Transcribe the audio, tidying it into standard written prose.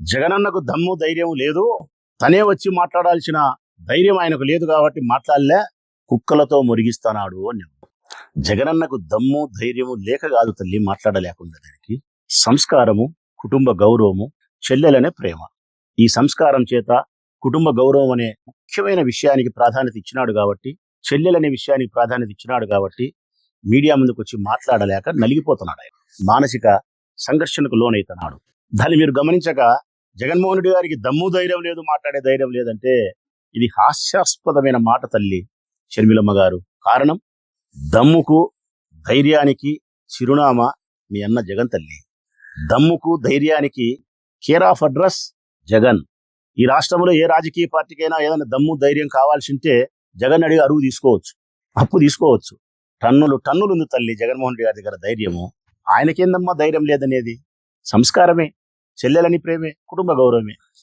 జగనన్నకు దమ్ము ధైర్యం లేదు, తనే వచ్చి మాట్లాడాల్సిన ధైర్యం ఆయనకు లేదు కాబట్టి మాట్లాడలే, కుక్కలతో మురిగిస్తున్నాడు అని. జగనన్నకు దమ్ము ధైర్యము లేక కాదు తల్లి మాట్లాడలేకుండా. దానికి సంస్కారము, కుటుంబ గౌరవము, చెల్లెలనే ప్రేమ. ఈ సంస్కారం చేత కుటుంబ గౌరవం అనే ముఖ్యమైన విషయానికి ప్రాధాన్యత ఇచ్చినాడు కాబట్టి, చెల్లెలనే విషయానికి ప్రాధాన్యత ఇచ్చినాడు కాబట్టి మీడియా ముందుకు వచ్చి మాట్లాడలేక నలిగిపోతున్నాడు. ఆయన మానసిక సంఘర్షణకు లోనైతున్నాడు. దాన్ని మీరు గమనించక జగన్మోహన్ రెడ్డి గారికి దమ్ము ధైర్యం లేదు, మాట్లాడే ధైర్యం లేదంటే ఇది హాస్యాస్పదమైన మాట తల్లి షర్మిలమ్మ గారు. కారణం, దమ్ముకు ధైర్యానికి చిరునామా మీ అన్న జగన్ తల్లి. దమ్ముకు ధైర్యానికి కేర్ ఆఫ్ అడ్రస్ జగన్. ఈ రాష్ట్రంలో ఏ రాజకీయ పార్టీకైనా ఏదైనా దమ్ము ధైర్యం కావాల్సి ఉంటే జగన్ అడిగి అరువు తీసుకోవచ్చు, అప్పు తీసుకోవచ్చు. టన్నులు ఉంది తల్లి జగన్మోహన్ రెడ్డి గారి దగ్గర ధైర్యము. ఆయనకేందమ్మా ధైర్యం లేదనేది? సంస్కారమే, చెల్లెలని ప్రేమే, కుటుంబ గౌరవమే.